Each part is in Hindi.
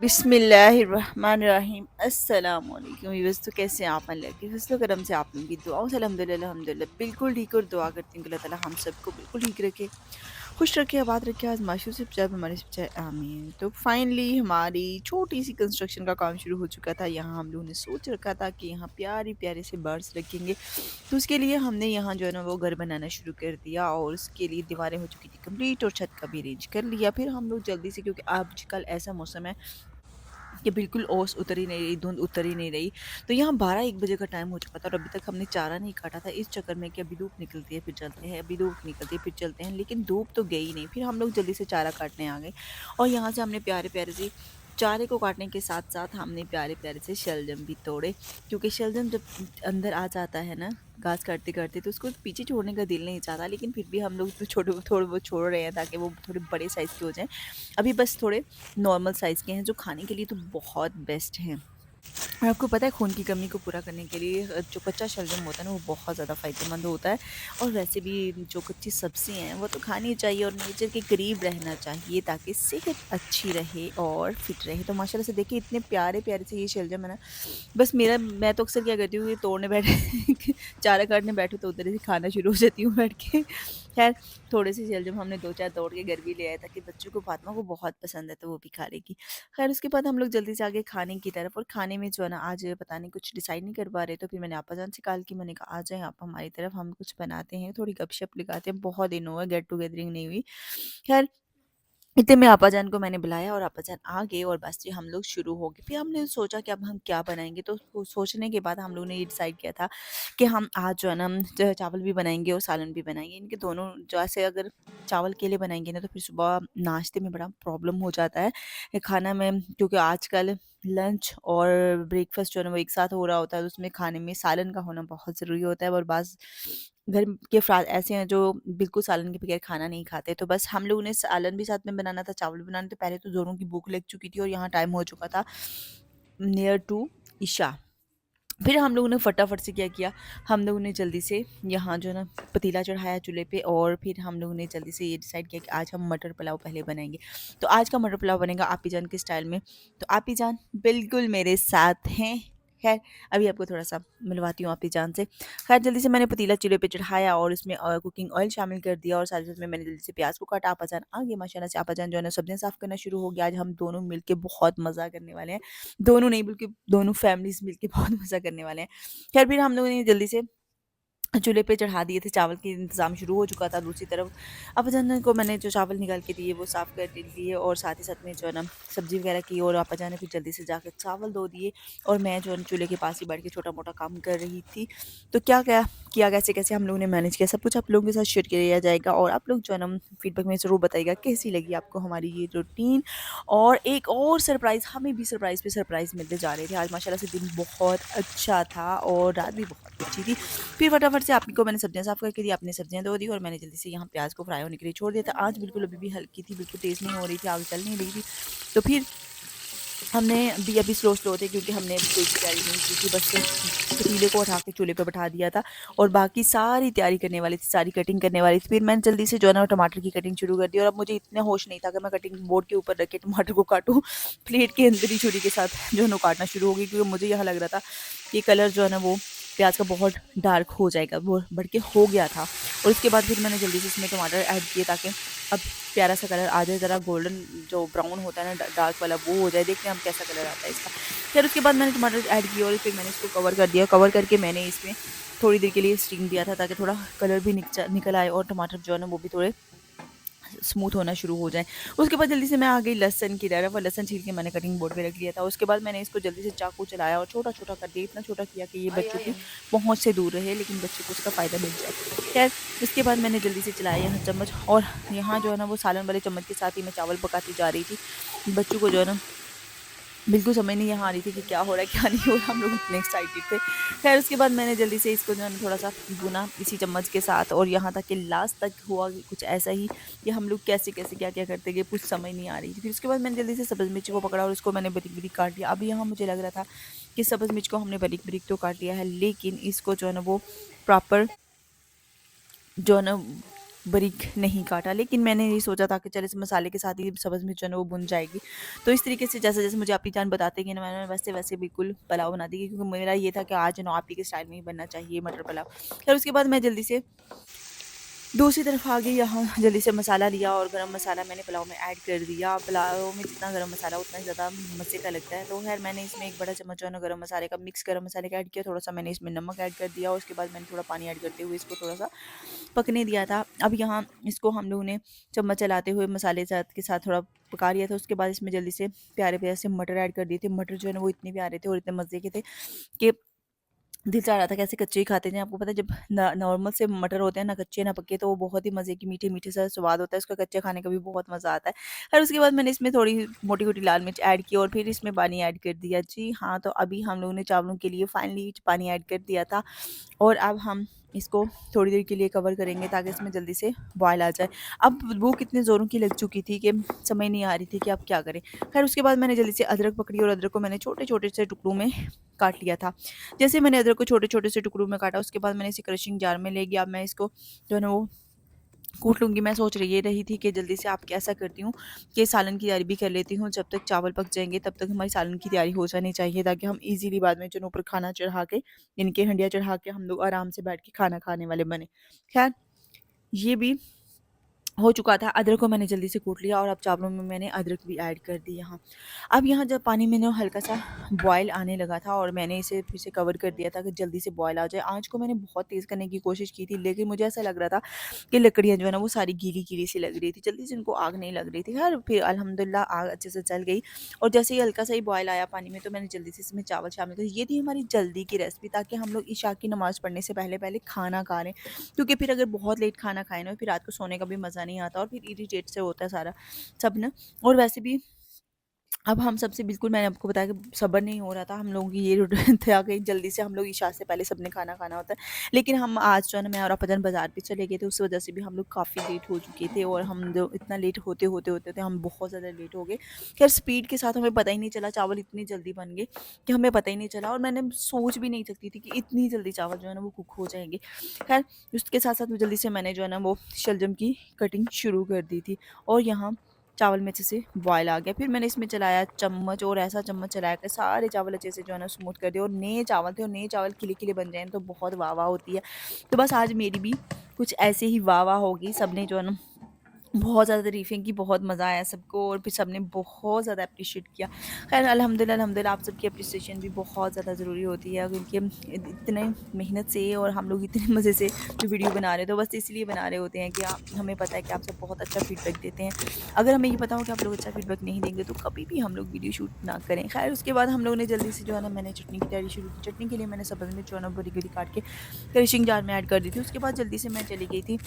बिस्मिल्लाहिर्रहमानिर्रहीम अस्सलाम वालेकुम व्यूअर्स। तो कैसे हैं आप? अल्लाह के फज़ल व करम से आप लोगों की दुआओं से अल्हम्दुलिल्लाह अल्हम्दुलिल्लाह बिल्कुल ठीक। और दुआ करती हूँ कि अल्लाह ताला हम सबको बिल्कुल ठीक रखे, खुश रखे, आबाद रखे, आज़माइशों से बचाए, बीमारी से बचाए, आमीन। तो फाइनली हमारी छोटी-सी कंस्ट्रक्शन का काम शुरू हो चुका था। यहाँ हम लोगों ने सोच रखा था कि यहाँ प्यारे-प्यारे से बर्ड्स रखेंगे। तो उसके लिए हमने यहाँ जो है ना वो घर बनाना शुरू कर दिया और उसके लिए दीवारें हो चुकी थी कंप्लीट और छत का भी अरेंज कर लिया। फिर हम लोग जल्दी से, क्योंकि आजकल ऐसा मौसम है कि बिल्कुल ओस उतर ही नहीं रही, धुंध उतर ही नहीं रही। तो यहाँ 12-1 बजे का टाइम हो चुका था और अभी तक हमने चारा नहीं काटा था, इस चक्कर में कि अभी धूप निकलती है फिर चलते हैं, अभी धूप निकलती है फिर चलते हैं, लेकिन धूप तो गई नहीं। फिर हम लोग जल्दी से चारा काटने आ गए और यहाँ से हमने प्यारे-प्यारे से चारे को काटने के साथ-साथ हमने प्यारे-प्यारे से शलजम भी तोड़े, क्योंकि शलजम जब अंदर आ जाता है ना घास काटते-काटते, तो उसको पीछे छोड़ने का दिल नहीं चाहता, लेकिन फिर भी हम लोग तो छोटे थोड़े बहुत छोड़ रहे हैं ताकि वो थोड़े बड़े साइज़ के हो जाएँ। अभी बस थोड़े नॉर्मल साइज़ के हैं जो खाने के लिए तो बहुत बेस्ट हैं। और आपको पता है खून की कमी को पूरा करने के लिए जो कच्चा शलजम होता है ना वो बहुत ज़्यादा फ़ायदेमंद होता है। और वैसे भी जो कच्ची सब्ज़ी हैं वो तो खानी चाहिए और नेचर के करीब रहना चाहिए ताकि सेहत अच्छी रहे और फिट रहे। तो माशाल्लाह से देखिए इतने प्यारे-प्यारे से ये शलजम है ना, बस मैं तो अक्सर क्या करती हूँ, ये तोड़ने बैठे चारा काटने बैठूँ तो उधर ही खाना शुरू हो जाती हूँ बैठ के। ख़ैर, थोड़े से शलजम हमने 2-4 तोड़ के घर भी ले आए ताकि बच्चों को, फातिमा को बहुत पसंद है तो वो भी खा लेगी। ख़ैर उसके बाद हम लोग जल्दी से आगे खाने की तरफ, और खाने में जो है ना आज पता नहीं कुछ डिसाइड नहीं कर पा रहे, तो फिर मैंने अब्बाजान से कहा कि मैंने कहा आ जाएँ आप हमारी तरफ, हम कुछ बनाते हैं, थोड़ी गपशप लगाते हैं, बहुत दिन हो गए गेट टुगेदरिंग नहीं हुई। ख़ैर इतने में आपाजान को मैंने बुलाया और आपाजान आ गए और बस जी हम लोग शुरू हो गए। फिर हमने सोचा कि अब हम क्या बनाएँगे, तो सोचने के बाद हम लोगों ने ये डिसाइड किया था कि हम आज जो है ना चावल भी बनाएँगे और सालन भी बनाएँगे। इनके दोनों जैसे अगर चावल के लिए बनाएँगे ना तो फिर सुबह नाश्ते में बड़ा प्रॉब्लम हो जाता है खाना में, क्योंकि आजकल लंच और ब्रेकफ़ास्ट जो है ना वो एक साथ हो रहा होता है, तो उसमें खाने में सालन का होना बहुत ज़रूरी होता है। और बाज़ घर के अफ़राद ऐसे हैं जो बिल्कुल सालन के बगैर खाना नहीं खाते, तो बस हम लोगों ने सालन भी साथ में बनाना था, चावल भी बनाने थे। पहले तो दोनों की भूख लग चुकी थी और यहाँ टाइम हो चुका था नियर टू इशा। फिर हम लोगों ने फटाफट से क्या किया, हम लोगों ने जल्दी से यहाँ जो है ना पतीला चढ़ाया चूल्हे पे, और फिर हम लोगों ने जल्दी से ये डिसाइड किया कि आज हम मटर पुलाव पहले बनाएँगे। तो आज का मटर पुलाव बनेगा आपी जान के स्टाइल में। तो आपी जान बिल्कुल मेरे साथ हैं। ख़ैर अभी आपको थोड़ा-सा मिलवाती हूँ आपी जान से। ख़ैर जल्दी से मैंने पतीला चूल्हे पे चढ़ाया और उसमें कुकिंग ऑयल शामिल कर दिया और साथ-साथ में मैंने जल्दी से प्याज़ को काटा। आपा जान आ गए माशाल्लाह से, आपा जान जो है ना सब्जियाँ साफ़ करना शुरू हो गया। आज हम दोनों मिल के बहुत मज़ा करने वाले हैं। दोनों नहीं बल्कि दोनों फैमिलीज़ मिलके बहुत मज़ा करने वाले हैं। ख़ैर फिर हम लोगों ने जल्दी से चूल्हे पे चढ़ा दिए थे, चावल के इंतज़ाम शुरू हो चुका था। दूसरी तरफ अब्बाजान को मैंने जो चावल निकाल के दिए वो साफ़ कर लिए और साथ ही साथ में जो है ना सब्ज़ी वग़ैरह की, और अब्बाजान ने फिर जल्दी से जाके चावल धो दिए और मैं जो है ना चूल्हे के पास ही बैठ के छोटा-मोटा काम कर रही थी। तो क्या-क्या किया, कैसे-कैसे हम लोगों ने मैनेज किया, सब कुछ आप लोगों के साथ शेयर किया जाएगा और आप लोग जो है ना फीडबैक में ज़रूर बताइएगा कैसी लगी आपको हमारी ये रूटीन। और एक और सरप्राइज़, हमें भी सरप्राइज़ पे सरप्राइज़ मिलते जा रहे थे। आज माशाल्लाह से दिन बहुत अच्छा था और रात भी बहुत अच्छी थी। फिर फटाफट से आपी को मैंने सब्जियाँ साफ़ करके दी, आपने सब्जियाँ धो दी और मैंने जल्दी से यहाँ प्याज़ को फ्राई होने के लिए छोड़ दिया था। आँच बिल्कुल अभी भी हल्की थी, बिल्कुल तेज़ नहीं हो रही थी, आग जल नहीं रही थी। तो फिर हमने अभी स्लो थे क्योंकि हमने अभी कोई तैयारी नहीं की थी, बस पतीले को उठा के चूल्हे पे बैठा दिया था और बाकी सारी तैयारी करने वाली थी, सारी कटिंग करने वाली थी। फिर मैंने जल्दी से जो है ना टमाटर की कटिंग शुरू कर दी और अब मुझे इतना होश नहीं था कि मैं कटिंग बोर्ड के ऊपर रख के टमाटर को काटूँ। प्लेट के अंदर ही छुरी के साथ जो है ना काटना शुरू हो गई, क्योंकि मुझे यहाँ लग रहा था कि कलर जो है ना वो प्याज का बहुत डार्क हो जाएगा, वो बढ़ के हो गया था। और उसके बाद फिर मैंने जल्दी से इसमें टमाटर ऐड किए ताकि अब प्यारा सा कलर आ जाए, ज़रा गोल्डन जो ब्राउन होता है ना डार्क वाला वो हो जाए, देखते हैं हम कैसा कलर आता है इसका। फिर उसके बाद मैंने टमाटर ऐड किया और फिर मैंने इसको कवर कर दिया, कवर करके मैंने इसमें थोड़ी देर के लिए स्टीम दिया था ताकि थोड़ा कलर भी निकल आए और टमाटर जो है ना वो भी थोड़े स्मूथ होना शुरू हो जाए। उसके बाद जल्दी से मैं आ गई लहसन की तरफ और लहसन छील के मैंने कटिंग बोर्ड पे रख लिया था। उसके बाद मैंने इसको जल्दी से चाकू चलाया और छोटा-छोटा कर दिया, इतना छोटा किया कि ये बच्चों की पहुँच से दूर रहे लेकिन बच्चों को उसका फ़ायदा मिल जाए। ख़ैर उसके बाद मैंने जल्दी से चलाया यहाँ चम्मच, और यहाँ जो है ना वो सालन वाले चम्मच के साथ ही मैं चावल पकाती जा रही थी। बच्चों को जो है ना बिल्कुल समझ नहीं यहाँ आ रही थी कि क्या हो रहा है, क्या नहीं हो रहा, हम लोग इतने एक्साइटेड थे। ख़ैर उसके बाद मैंने जल्दी से इसको जो है ना थोड़ा-सा भुना इसी चम्मच के साथ और यहाँ तक कि लास्ट तक हुआ कि कुछ ऐसा ही कि हम लोग कैसे-कैसे, क्या-क्या करते गए, कुछ समझ नहीं आ रही थी। फिर उसके बाद मैंने जल्दी से सब्ज़ मिर्च को पकड़ा और उसको मैंने बारीक-बारीक काट लिया। अब यहाँ मुझे लग रहा था कि सब्ज़ मिर्च को हमने बारीक-बारीक तो काट लिया है, लेकिन इसको जो है ना वो प्रॉपर जो है ना बारीक नहीं काटा, लेकिन मैंने ये सोचा था कि चल इस मसाले के साथ ही सब्ज़ मिर्च जो है ना वो भुन जाएगी। तो इस तरीके से जैसे-जैसे मुझे आपी जान बताते गए ना, मैंने वैसे-वैसे बिल्कुल पुलाव बना दी, क्योंकि मेरा ये था कि आज ना आपी के स्टाइल में ही बनना चाहिए मटर पुलाव। फिर उसके बाद मैं जल्दी से दूसरी तरफ आ गई, यहाँ जल्दी से मसाला लिया और गरम मसाला मैंने पुलाव में ऐड कर दिया। पुलाव में जितना गरम मसाला उतना ही ज़्यादा मज़े का लगता है। तो ख़ैर मैंने इसमें 1 बड़ा चम्मच जो है ना गरम मसाले का, मिक्स गरम मसाले का ऐड किया। थोड़ा-सा मैंने इसमें नमक ऐड कर दिया और उसके बाद मैंने थोड़ा पानी ऐड करते हुए इसको थोड़ा-सा पकने दिया था। अब यहाँ इसको हम लोगों ने चम्मच चलाते हुए मसाले साथ के साथ थोड़ा पका लिया था। उसके बाद इसमें जल्दी से प्यारे-प्यारे से मटर ऐड कर दिए थे। मटर जो है ना वो इतने प्यारे थे और इतने मज़े के थे कि दिल चाह रहा था कि ऐसे कच्चे ही खाते जाएँ। आपको पता है जब न नॉर्मल से मटर होते हैं ना कच्चे ना पके, तो वो बहुत ही मज़े की मीठे-मीठे सा स्वाद होता है, उसका कच्चे खाने का भी बहुत मज़ा आता है। और उसके बाद मैंने इसमें थोड़ी मोटी-मोटी लाल मिर्च ऐड की और फिर इसमें पानी ऐड कर दिया। जी हाँ, तो अभी हम लोगों ने चावलों के लिए फाइनली पानी ऐड कर दिया था और अब हम इसको थोड़ी देर के लिए कवर करेंगे ताकि इसमें जल्दी से बॉयल आ जाए। अब भूख इतने ज़ोरों की लग चुकी थी कि समझ नहीं आ रही थी कि अब क्या करें। ख़ैर उसके बाद मैंने जल्दी से अदरक पकड़ी और अदरक को मैंने छोटे-छोटे से टुकड़ों में काट लिया था। जैसे मैंने अदरक को छोटे-छोटे से टुकड़ों में काटा, उसके बाद मैंने इसे क्रशिंग जार में ले गया। अब मैं इसको जो है ना वो कूट लूँगी। मैं सोच रही ये रही थी कि जल्दी से आप कैसा करती हूँ कि सालन की तैयारी भी कर लेती हूँ। जब तक चावल पक जाएँगे तब तक हमारी सालन की तैयारी हो जानी चाहिए, ताकि हम ईज़िली बाद में जो है ना ऊपर खाना चढ़ा के, यानी कि हंडिया चढ़ा के हम लोग आराम से बैठ के खाना खाने वाले बने। ख़ैर ये भी हो चुका था। अदरक को मैंने जल्दी से कूट लिया और अब चावलों में मैंने अदरक भी ऐड कर दी यहाँ। अब यहाँ जब पानी में ना हल्का-सा बॉयल आने लगा था और मैंने इसे फिर से कवर कर दिया था कि जल्दी से बॉयल आ जाए। आँच को मैंने बहुत तेज़ करने की कोशिश की थी, लेकिन मुझे ऐसा लग रहा था कि लकड़ियाँ जो है ना वो सारी गीली-गीली सी लग रही थी, जल्दी से उनको आग नहीं लग रही थी। ख़ैर फिर अल्हम्दुलिल्लाह आग अच्छे से जल गई और जैसे ही हल्का सा ही बॉयल आया पानी में, तो मैंने जल्दी से इसमें चावल शामिल कर दिए। ये थी हमारी जल्दी की रेसिपी, ताकि हम लोग इशा की नमाज़ पढ़ने से पहले-पहले खाना खा लें। क्योंकि फिर अगर बहुत लेट खाना खाएँ ना, फिर रात को सोने का भी मज़ा नहीं आता और फिर इरिटेट से होता है सारा सब ना। और वैसे भी अब हम सबसे बिल्कुल, मैंने आपको बताया कि सब्र नहीं हो रहा था। हम लोगों की ये रूटीन था कि जल्दी से हम लोग इशा से पहले सबने खाना खाना होता है। लेकिन हम आज जो है ना, मैं और अप्पाजान बाज़ार भी चले गए थे, उस वज़ह से भी हम लोग काफ़ी लेट हो चुके थे और हम जो इतना लेट होते थे, हम बहुत ज़्यादा लेट हो गए। ख़ैर स्पीड के साथ हमें पता ही नहीं चला, चावल इतनी जल्दी बन गए कि हमें पता ही नहीं चला और मैंने सोच भी नहीं सकती थी कि इतनी जल्दी चावल जो है ना वो कुक हो जाएँगे। ख़ैर उसके साथ-साथ जल्दी से मैंने जो है ना वो शलजम की कटिंग शुरू कर दी थी और यहाँ चावल में अच्छे से बॉयल आ गया। फिर मैंने इसमें चलाया चम्मच और ऐसा चम्मच चलाया कि सारे चावल अच्छे से जो है ना स्मूथ कर दिए और नए चावल थे और नए चावल खिले-खिले बन जाएँ तो बहुत वाह-वाह होती है। तो बस आज मेरी भी कुछ ऐसे ही वाह-वाह होगी। सबने जो है ना बहुत ज़्यादा तारीफ़ें की, बहुत मज़ा आया सबको और फिर सबने बहुत ज़्यादा एप्रिशिएट किया। ख़ैर अल्हम्दुलिल्लाह अल्हम्दुलिल्लाह आप सबकी एप्रिसिएशन भी बहुत ज़्यादा ज़रूरी होती है, क्योंकि हम इतने मेहनत से और हम लोग इतने मज़े से जो वीडियो बना रहे हैं, तो बस इसलिए बना रहे होते हैं कि हमें पता है कि आप सब बहुत अच्छा फ़ीडबैक देते हैं। अगर हमें ये पता हो कि आप लोग अच्छा फ़ीडबैक नहीं देंगे तो कभी भी हम लोग वीडियो शूट ना करें। ख़ैर उसके बाद हम लोगों ने जल्दी से जो है ना, मैंने चटनी की तैयारी शुरू की। चटनी के लिए मैंने सब्ज़ मिर्च जो है ना बड़ी-बड़ी काट के क्रशिंग जार में ऐड कर दी थी। उसके बाद जल्दी से मैं चली गई थी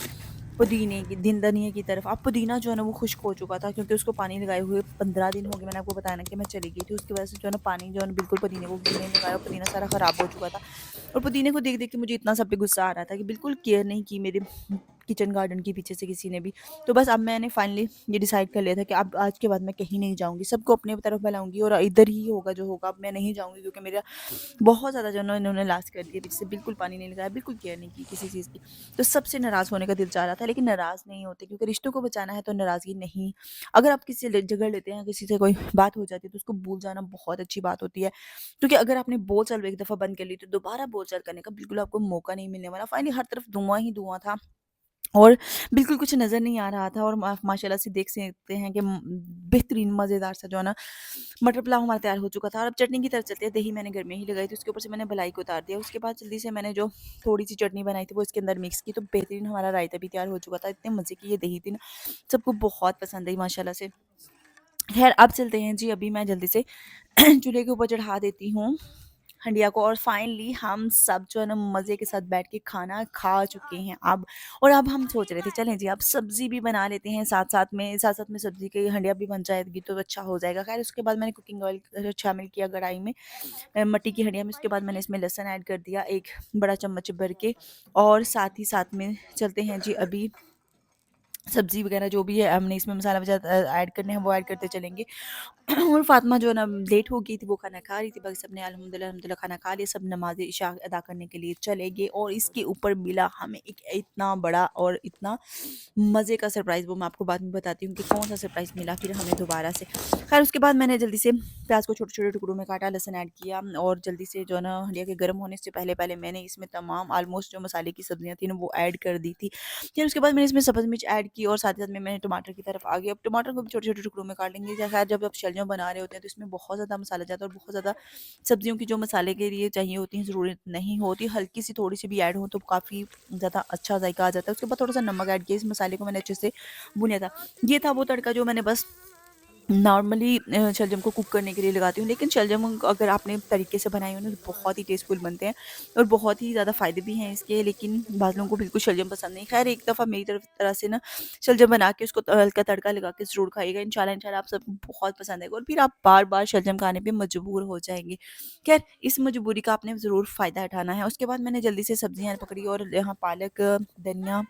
पुदीने की धनिये की तरफ। अब पुदीना जो है ना वो खुश्क हो चुका था, क्योंकि उसको पानी लगाए हुए 15 दिन हो गए। मैंने आपको बताया ना कि मैं चली गई थी, उसकी वजह से जो है ना पानी जो है ना बिल्कुल पुदीने को गिरने लगा और पुदीना सारा ख़राब हो चुका था। और पुदीने को देख-देख के मुझे इतना सब पे गुस्सा आ रहा था कि बिल्कुल केयर नहीं की मेरे किचन गार्डन के पीछे से किसी ने भी। तो बस अब मैंने फाइनली ये डिसाइड कर लिया था कि अब आज के बाद मैं कहीं नहीं जाऊँगी, सबको अपनी तरफ बुलाऊँगी और इधर ही होगा जो होगा। अब मैं नहीं जाऊँगी, क्योंकि मेरा बहुत ज़्यादा जो है ना इन्होंने लास्ट कर दिया, पीछे से बिल्कुल पानी नहीं लगाया, बिल्कुल केयर नहीं की किसी चीज़ की। तो सबसे नाराज़ होने का दिल चाह रहा था, लेकिन नाराज़ नहीं होते, क्योंकि रिश्तों को बचाना है तो नाराज़गी नहीं। अगर आप किसी से झगड़ लेते हैं, किसी से कोई बात हो जाती है, तो उसको भूल जाना बहुत अच्छी बात होती है। क्योंकि अगर आपने बोलचाल एक दफ़ा बंद कर ली, तो दोबारा बोलचाल करने का बिल्कुल आपको मौका नहीं मिलने वाला। फाइनली हर तरफ धुआँ ही धुआँ था और बिल्कुल कुछ नज़र नहीं आ रहा था और माशाल्लाह से देख सकते हैं कि बेहतरीन मज़ेदार सा जो है ना मटर पुलाव हमारा तैयार हो चुका था। और अब चटनी की तरफ चलते हैं। दही मैंने घर में ही लगाई थी, उसके ऊपर से मैंने भलाई को उतार दिया। उसके बाद जल्दी से मैंने जो थोड़ी-सी चटनी बनाई थी वो इसके अंदर मिक्स की, तो बेहतरीन हमारा रायता भी तैयार हो चुका था। इतने मज़े की ये दही थी ना, सबको बहुत पसंद आई माशाल्लाह से। ख़ैर अब चलते हैं जी, अभी मैं जल्दी से चूल्हे के ऊपर चढ़ा देती हूँ हंडिया को और फाइनली हम सब जो है ना मज़े के साथ बैठ के खाना खा चुके हैं अब। और अब हम सोच रहे थे चलें जी अब सब्ज़ी भी बना लेते हैं साथ-साथ में सब्ज़ी की हंडिया भी बन जाएगी तो अच्छा हो जाएगा। ख़ैर उसके बाद मैंने कुकिंग ऑयल शामिल किया कढ़ाई में, मट्टी की हंडिया में। उसके बाद मैंने इसमें लहसुन ऐड कर दिया 1 बड़ा चम्मच भर के और साथ ही साथ में चलते हैं जी अभी सब्ज़ी वगैरह जो भी है हमने इसमें मसाला वगैरह ऐड करने हैं वो ऐड करते चलेंगे। और फ़ातिमा जो है ना लेट हो गई थी, वो खाना खा रही थी, बाकी सबने अल्हम्दुलिल्लाह अल्हम्दुलिल्लाह खाना खा लिया, सब नमाज़ इशा अदा करने के लिए चले गए। और इसके ऊपर मिला हमें एक इतना बड़ा और इतना मज़े का सरप्राइज़, वो मैं आपको बाद में बताती हूँ कि कौन-सा सरप्राइज़ मिला फिर हमें दोबारा से। ख़ैर उसके बाद मैंने जल्दी से प्याज़ को छोटे-छोटे टुकड़ों में काटा, लहसुन ऐड किया और जल्दी से जो है ना हंडिया के गर्म होने से पहले-पहले मैंने इसमें तमाम ऑलमोस्ट जो मसाले की सब्ज़ियाँ थी ना वो ऐड कर दी थी। फिर उसके बाद मैंने इसमें सब्ज़ मिर्च ऐड की और साथ ही साथ में मैंने टमाटर की तरफ आ गई। अब टमाटर को भी छोटे-छोटे टुकड़ों में काट लेंगे। ख़ैर जब आप शलजम बना रहे होते हैं तो इसमें बहुत ज़्यादा मसाला जाता है और बहुत ज़्यादा सब्ज़ियों की जो मसाले के लिए चाहिए होती हैं ज़रूरत नहीं होती। हल्की-सी थोड़ी-सी भी ऐड हो तो काफ़ी ज़्यादा अच्छा ज़ायका आ जाता है। उसके बाद थोड़ा-सा नमक ऐड किया, इस मसाले को मैंने अच्छे से भुना था। ये था वो तड़का जो मैंने बस नॉर्मली शलजम को कुक करने के लिए लगाती हूँ, लेकिन शलजम अगर आपने तरीके से बनाए हो ना तो बहुत ही टेस्टफुल बनते हैं और बहुत ही ज़्यादा फ़ायदे भी हैं इसके, लेकिन बाद लोगों को बिल्कुल शलजम पसंद नहीं। ख़ैर एक दफ़ा मेरी तरह से ना शलजम बना के उसको हल्का तड़का लगा के ज़रूर खाइएगा, इंशाल्लाह इंशाल्लाह आप सबको बहुत पसंद आएगा और फिर आप बार-बार शलजम खाने पे मजबूर हो जाएँगे। ख़ैर इस मजबूरी का आपने ज़रूर फ़ायदा उठाना है। उसके बाद मैंने जल्दी से सब्ज़ियाँ पकड़ी और यहाँ पालक, धनिया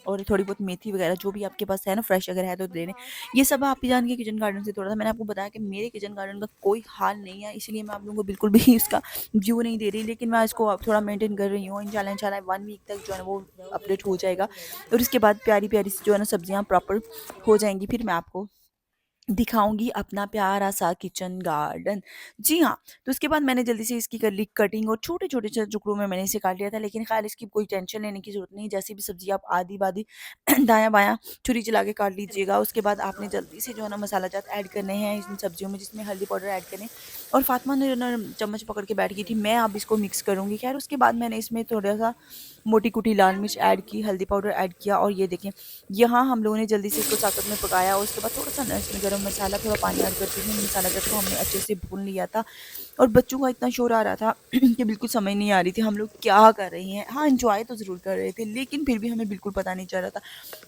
और थोड़ी बहुत मेथी वग़ैरह जो भी आपके पास है ना फ्रेश अगर है तो दे दें। ये सब आप ही जान के किचन गार्डन से तोड़ा था। मैंने आपको बताया कि मेरे किचन गार्डन का कोई हाल नहीं है, इसलिए मैं आप लोगों को बिल्कुल भी इसका व्यू नहीं दे रही, लेकिन मैं इसको अब थोड़ा मेंटेन कर रही हूँ। इंशाल्लाह इंशाल्लाह 1 वीक तक जो है ना वो अपडेट हो जाएगा और इसके बाद प्यारी-प्यारी सी जो है ना सब्जियाँ प्रॉपर हो जाएँगी, फिर मैं आपको दिखाऊँगी अपना प्यारा सा किचन गार्डन। जी हाँ, तो उसके बाद मैंने जल्दी से इसकी कर ली कटिंग और छोटे-छोटे से टुकड़ों में मैंने इसे काट लिया था, लेकिन ख़ैर इसकी कोई टेंशन लेने की ज़रूरत नहीं। जैसी भी सब्ज़ी आप आधी-बाधी दायाँ-बायाँ छुरी चला के काट लीजिएगा। उसके बाद आपने जल्दी से जो है ना मसाला जात ऐड करने हैं इन सब्जियों में, जिसमें हल्दी पाउडर ऐड करें और फ़ातिमा ने जो ना चम्मच पकड़ के बैठ गई थी, मैं अब इसको मिक्स करूँगी। ख़ैर उसके बाद मैंने इसमें थोड़ा-सा मोटी-कुटी लाल मिर्च ऐड की, हल्दी पाउडर ऐड किया और ये देखें यहाँ हम लोगों ने जल्दी से इसको साथ में पकाया और उसके बाद थोड़ा-सा ना इसमें गरम मसाला, थोड़ा पानी ऐड करके इसमें मसाला जब को हमने अच्छे से भून लिया था और बच्चों का इतना शोर आ रहा था कि बिल्कुल समझ नहीं आ रही थी हम लोग क्या कर रहे हैं। हाँ, एन्जॉय तो ज़रूर कर रहे थे, लेकिन फिर भी हमें बिल्कुल पता नहीं चल रहा था।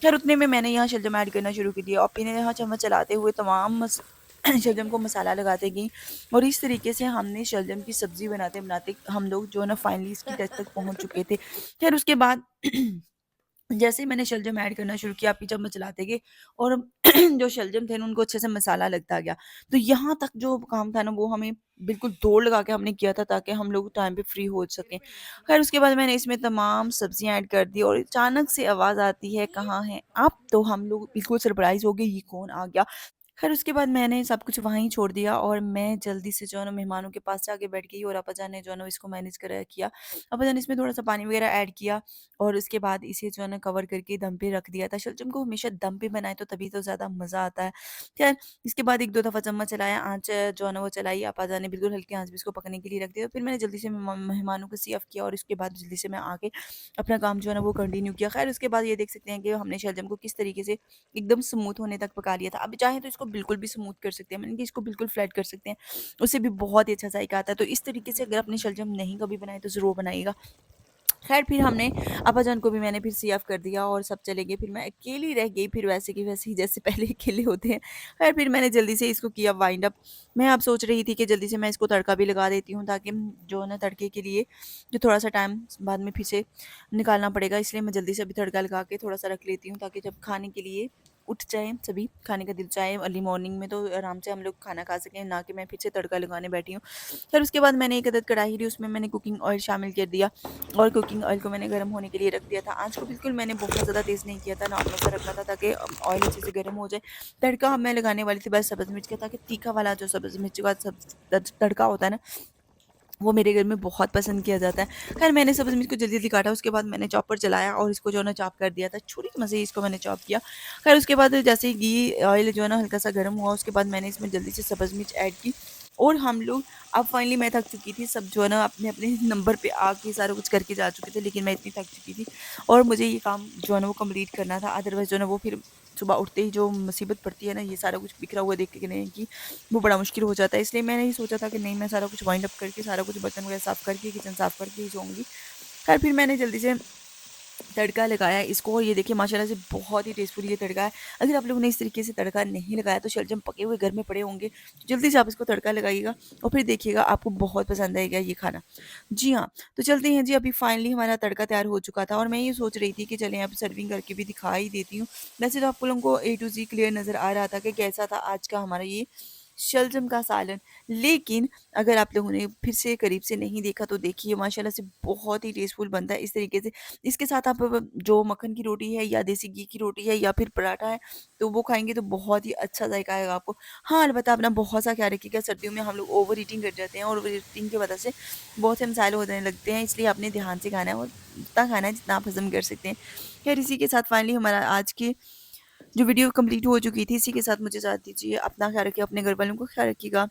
खैर उतने में मैंने यहाँ शलजम ऐड करना शुरू कर दिया और अपने यहाँ चम्मच चलाते हुए तमाम शलजम को मसाला लगाते गई और इस तरीके से हमने शलजम की सब्ज़ी बनाते-बनाते हम लोग जो है ना फाइनली इसकी टेस्ट तक पहुँच चुके थे। खैर उसके बाद जैसे ही मैंने शलजम ऐड करना शुरू किया, आप ही चम्मच चलाते गए और जो शलजम थे ना उनको अच्छे से मसाला लगता गया। तो यहाँ तक जो काम था ना वो हमें बिल्कुल दौड़ लगा के हमने किया था ताकि हम लोग टाइम पे फ्री हो सकें। ख़ैर उसके बाद मैंने इसमें तमाम सब्जियाँ ऐड कर दी और अचानक से आवाज़ आती है, "कहाँ हैं आप?" तो हम लोग बिल्कुल सरप्राइज़ हो गए, ये कौन आ गया? ख़ैर उसके बाद मैंने सब कुछ वहीं छोड़ दिया और मैं जल्दी से जो है ना मेहमानों के पास जाके बैठ गई और अब्बा जान ने जो है ना इसको मैनेज करा किया। अब्बा जान ने इसमें थोड़ा-सा पानी वग़ैरह ऐड किया और उसके बाद इसे जो है ना कवर करके दम पे रख दिया था। शलजम को हमेशा दम पे बनाएँ तो तभी तो ज़्यादा मज़ा आता है। ख़ैर इसके बाद 1-2 दफ़ा चम्मच चलाया, आँच जो है ना वो चलाई, अब्बा जान ने बिल्कुल हल्की आँच पे इसको पकने के लिए रख दिया। फिर मैंने जल्दी से मेहमानों को सर्व किया और उसके बाद जल्दी से मैं आके अपना काम जो है ना वो कंटिन्यू किया। ख़ैर उसके बाद ये देख सकते हैं कि हमने शलजम को किस तरीके से एकदम स्मूथ होने तक पका लिया था। अब चाहें तो इसको बिल्कुल भी स्मूथ कर सकते हैं, मैंने कि इसको बिल्कुल फ्लैट कर सकते हैं, उससे भी बहुत ही अच्छा ज़ायका आता है। तो इस तरीके से अगर आपने शलजम नहीं कभी बनाए तो ज़रूर बनाइएगा। ख़ैर फिर हमने अब्बाजान को भी मैंने फिर सर्व कर दिया और सब चले गए, फिर मैं अकेली रह गई, फिर वैसे की वैसे ही जैसे पहले अकेले होते हैं। ख़ैर फिर मैंने जल्दी से इसको किया वाइंड अप। मैं अब सोच रही थी कि जल्दी से मैं इसको तड़का भी लगा देती हूँ ताकि जो है ना तड़के के लिए जो थोड़ा-सा टाइम बाद में फिर से निकालना पड़ेगा, इसलिए मैं जल्दी से अभी तड़का लगा के थोड़ा-सा रख लेती हूँ ताकि जब खाने के लिए उठ जाएँ सभी, खाने का दिल चाहे अर्ली मॉर्निंग में तो आराम से हम लोग खाना खा सकें, ना कि मैं फिर से तड़का लगाने बैठी हूँ। फिर उसके बाद मैंने एक अदद कढ़ाई ली, उसमें मैंने कुकिंग ऑयल शामिल कर दिया और कुकिंग ऑयल को मैंने गर्म होने के लिए रख दिया था। आँच को बिल्कुल मैंने बहुत ज़्यादा तेज़ नहीं किया था, नॉर्मल सा रखा था ताकि ऑयल अच्छे से गर्म हो जाए। तड़का मैं लगाने वाली थी बस सब्ज़ मिर्च का, ताकि तीखा वाला जो सब्ज़ मिर्च का तड़का होता है ना, वो मेरे घर में बहुत पसंद किया जाता है। ख़ैर मैंने सब्ज़ मिर्च को जल्दी-जल्दी काटा, उसके बाद मैंने चॉपर चलाया और इसको जो है ना चॉप कर दिया था। छुरी की मदद से इसको मैंने चॉप किया। ख़ैर उसके बाद जैसे ही घी ऑयल जो है ना हल्का-सा गर्म हुआ, उसके बाद मैंने इसमें जल्दी से सब्ज़ मिर्च ऐड की और हम लोग अब फाइनली मैं थक चुकी थी। सब जो है ना अपने-अपने नंबर पे आके सारा कुछ करके जा चुके थे, लेकिन मैं इतनी थक चुकी थी और मुझे ये काम जो है ना वो कंप्लीट करना था। अदरवाइज़ जो है ना वो फिर सुबह उठते ही जो मुसीबत पड़ती है ना, ये सारा कुछ बिखरा हुआ देखने की, वो बड़ा मुश्किल हो जाता है। इसलिए मैंने ये सोचा था कि नहीं, मैं सारा कुछ वाइंड अप करके सारा कुछ बर्तन वगैरह साफ़ करके किचन साफ़ करके ही सोऊँगी। खैर फिर मैंने जल्दी से तड़का लगाया इसको और ये देखिए माशाल्लाह से बहुत ही टेस्टफुल ये तड़का है। अगर आप लोगों ने इस तरीके से तड़का नहीं लगाया तो शलजम पके हुए घर में पड़े होंगे, तो जल्दी से आप इसको तड़का लगाइएगा और फिर देखिएगा आपको बहुत पसंद आएगा ये खाना। जी हाँ, तो चलते हैं जी, अभी फाइनली हमारा तड़का तैयार हो चुका था और मैं ये सोच रही थी कि चलें अब सर्विंग करके भी दिखा ही देती हूँ। वैसे तो आप लोगों को ए टू ज़ी क्लियर नज़र आ रहा था कि कैसा था आज का हमारा ये शलजम का सालन। लेकिन अगर आप लोगों ने फिर से करीब से नहीं देखा तो देखिए माशाल्लाह से बहुत ही टेस्टफुल बनता है इस तरीके से। इसके साथ आप जो मक्खन की रोटी है या देसी घी की रोटी है या फिर पराठा है, तो वो खाएँगे तो बहुत ही अच्छा ज़ायका आएगा आपको। हाँ, अलबत्ता अपना बहुत सा ख्याल रखिएगा, सर्दियों में हम लोग ओवर ईटिंग कर जाते हैं और ओवर ईटिंग की वजह से बहुत से मसाले होने लगते हैं, इसलिए आपने ध्यान से खाना है और उतना खाना है जितना आप हज़म कर सकते हैं। खैर इसी के साथ फाइनली हमारा आज की जो वीडियो कंप्लीट हो चुकी थी, इसी के साथ मुझे इजाज़त दीजिए। अपना ख्याल रखिए, अपने घर वालों का ख्याल रखिएगा।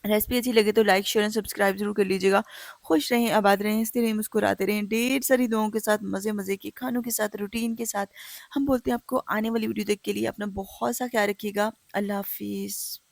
रेसिपी अच्छी लगे तो लाइक, शेयर एंड सब्सक्राइब ज़रूर कर लीजिएगा। खुश रहें, आबाद रहें, हँसते रहें, मुस्कुराते रहें। ढेर सारी दुआओं के साथ, मज़े-मज़े के खानों के साथ, रूटीन के साथ हम बोलते हैं आपको आने वाली वीडियो तक के लिए अपना बहुत सा ख्याल रखिएगा। अल्लाह हाफ़िज़।